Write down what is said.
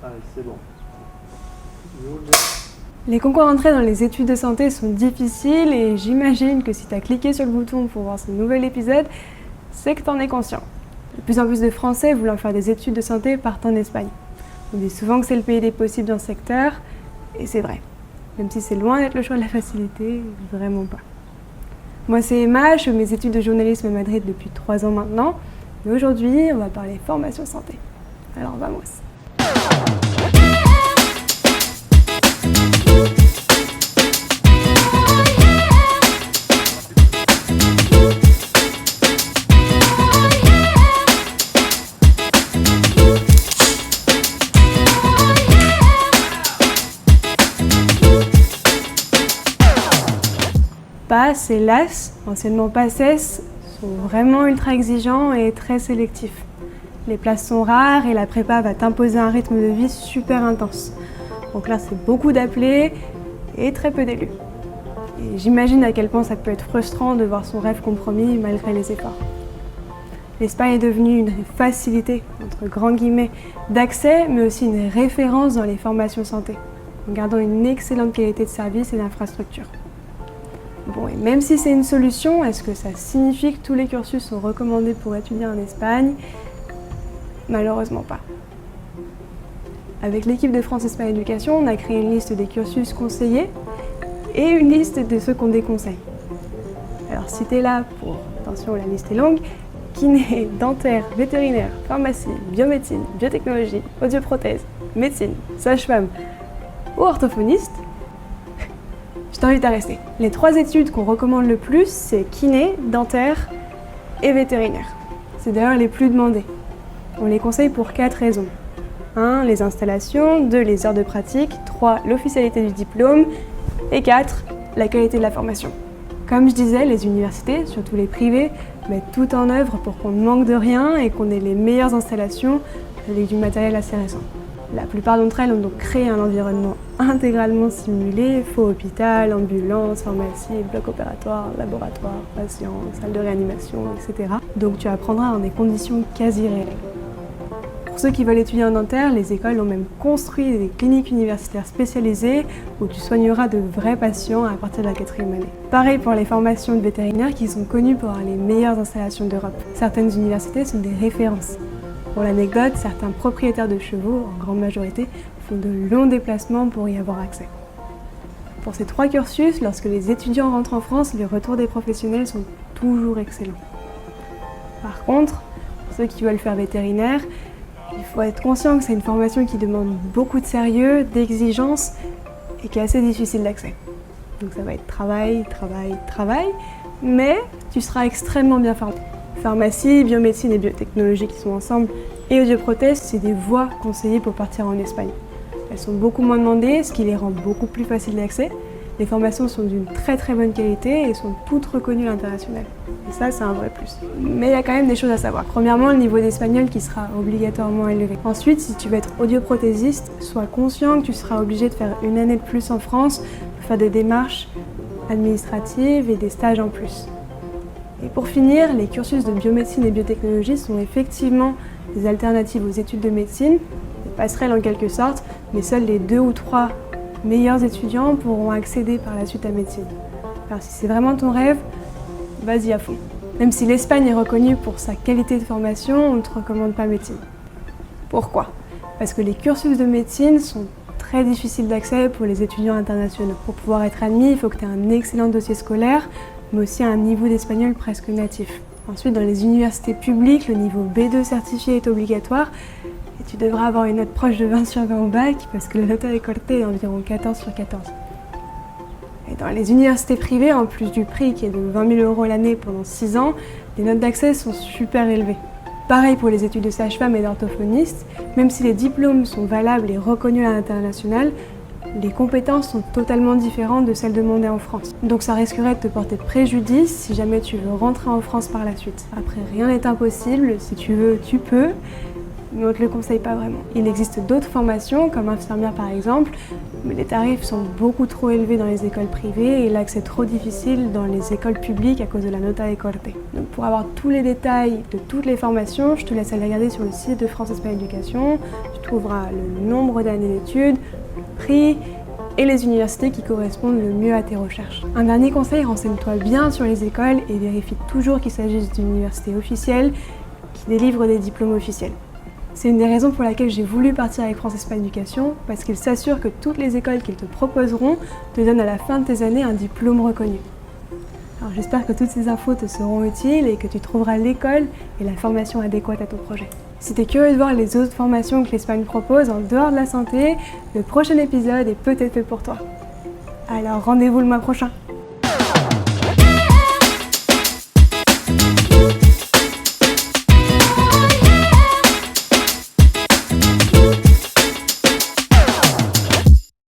Allez, c'est bon. Les concours d'entrée dans les études de santé sont difficiles et j'imagine que si tu as cliqué sur le bouton pour voir ce nouvel épisode, c'est que tu en es conscient. De plus en plus de Français voulant faire des études de santé partent en Espagne. On dit souvent que c'est le pays des possibles dans ce secteur, et c'est vrai. Même si c'est loin d'être le choix de la facilité, vraiment pas. Moi c'est Emma, je fais mes études de journalisme à Madrid depuis 3 ans maintenant, et aujourd'hui on va parler formation santé. Alors vamos. PAS et LAS, anciennement PACES, sont vraiment ultra exigeants et très sélectifs. Les places sont rares et la prépa va t'imposer un rythme de vie super intense. Donc là, c'est beaucoup d'appelés et très peu d'élus. Et j'imagine à quel point ça peut être frustrant de voir son rêve compromis malgré les efforts. L'Espagne est devenue une facilité, entre grands guillemets, d'accès, mais aussi une référence dans les formations santé, en gardant une excellente qualité de service et d'infrastructure. Bon, et même si c'est une solution, est-ce que ça signifie que tous les cursus sont recommandés pour étudier en Espagne? Malheureusement pas. Avec l'équipe de France Espagne Éducation, on a créé une liste des cursus conseillés et une liste de ceux qu'on déconseille. Alors si t'es là pour, attention la liste est longue, kiné, dentaire, vétérinaire, pharmacie, biomédecine, biotechnologie, audioprothèse, médecine, sage-femme ou orthophoniste, je t'invite à rester. Les 3 études qu'on recommande le plus, c'est kiné, dentaire et vétérinaire. C'est d'ailleurs les plus demandées. On les conseille pour 4 raisons. 1. Les installations, 2. Les heures de pratique, 3. L'officialité du diplôme et 4. La qualité de la formation. Comme je disais, les universités, surtout les privées, mettent tout en œuvre pour qu'on ne manque de rien et qu'on ait les meilleures installations avec du matériel assez récent. La plupart d'entre elles ont donc créé un environnement intégralement simulé, faux hôpital, ambulance, pharmacie, bloc opératoire, laboratoire, patients, salle de réanimation, etc. Donc tu apprendras dans des conditions quasi réelles. Pour ceux qui veulent étudier en dentaire, les écoles ont même construit des cliniques universitaires spécialisées où tu soigneras de vrais patients à partir de la 4e année. Pareil pour les formations de vétérinaires qui sont connues pour avoir les meilleures installations d'Europe. Certaines universités sont des références. Pour l'anecdote, certains propriétaires de chevaux, en grande majorité, font de longs déplacements pour y avoir accès. Pour ces 3 cursus, lorsque les étudiants rentrent en France, les retours des professionnels sont toujours excellents. Par contre, pour ceux qui veulent faire vétérinaire, il faut être conscient que c'est une formation qui demande beaucoup de sérieux, d'exigence et qui est assez difficile d'accès. Donc ça va être travail, mais tu seras extrêmement bien formé. Pharmacie, biomédecine et biotechnologie qui sont ensemble et audioprothèse, c'est des voies conseillées pour partir en Espagne. Elles sont beaucoup moins demandées, ce qui les rend beaucoup plus faciles d'accès. Les formations sont d'une très bonne qualité et sont toutes reconnues à l'international. Et ça, c'est un vrai plus. Mais il y a quand même des choses à savoir. Premièrement, le niveau d'espagnol qui sera obligatoirement élevé. Ensuite, si tu veux être audioprothésiste, sois conscient que tu seras obligé de faire une année de plus en France pour faire des démarches administratives et des stages en plus. Et pour finir, les cursus de biomédecine et biotechnologie sont effectivement des alternatives aux études de médecine, des passerelles en quelque sorte, mais seuls les 2 ou 3 meilleurs étudiants pourront accéder par la suite à médecine. Alors si c'est vraiment ton rêve, vas-y à fond. Même si l'Espagne est reconnue pour sa qualité de formation, on ne te recommande pas médecine. Pourquoi? Parce que les cursus de médecine sont très difficiles d'accès pour les étudiants internationaux. Pour pouvoir être admis, il faut que tu aies un excellent dossier scolaire, mais aussi un niveau d'espagnol presque natif. Ensuite, dans les universités publiques, le niveau B2 certifié est obligatoire et tu devras avoir une note proche de 20 sur 20 au bac parce que la nota de corte est d'environ 14 sur 14. Et dans les universités privées, en plus du prix qui est de 20 000 € l'année pendant 6 ans, les notes d'accès sont super élevées. Pareil pour les études de sage-femme et d'orthophoniste, même si les diplômes sont valables et reconnus à l'international, les compétences sont totalement différentes de celles demandées en France. Donc ça risquerait de te porter préjudice si jamais tu veux rentrer en France par la suite. Après, rien n'est impossible, si tu veux, tu peux, mais on ne te le conseille pas vraiment. Il existe d'autres formations, comme infirmière par exemple, mais les tarifs sont beaucoup trop élevés dans les écoles privées et l'accès trop difficile dans les écoles publiques à cause de la nota de corte. Donc pour avoir tous les détails de toutes les formations, je te laisse aller regarder sur le site de France Espagne Éducation. Tu trouveras le nombre d'années d'études, le prix et les universités qui correspondent le mieux à tes recherches. Un dernier conseil, renseigne-toi bien sur les écoles et vérifie toujours qu'il s'agisse d'une université officielle qui délivre des diplômes officiels. C'est une des raisons pour laquelle j'ai voulu partir avec France Espagne Éducation, parce qu'ils s'assurent que toutes les écoles qu'ils te proposeront te donnent à la fin de tes années un diplôme reconnu. Alors j'espère que toutes ces infos te seront utiles et que tu trouveras l'école et la formation adéquate à ton projet. Si tu es curieux de voir les autres formations que l'Espagne propose en dehors de la santé, le prochain épisode est peut-être fait pour toi. Alors rendez-vous le mois prochain.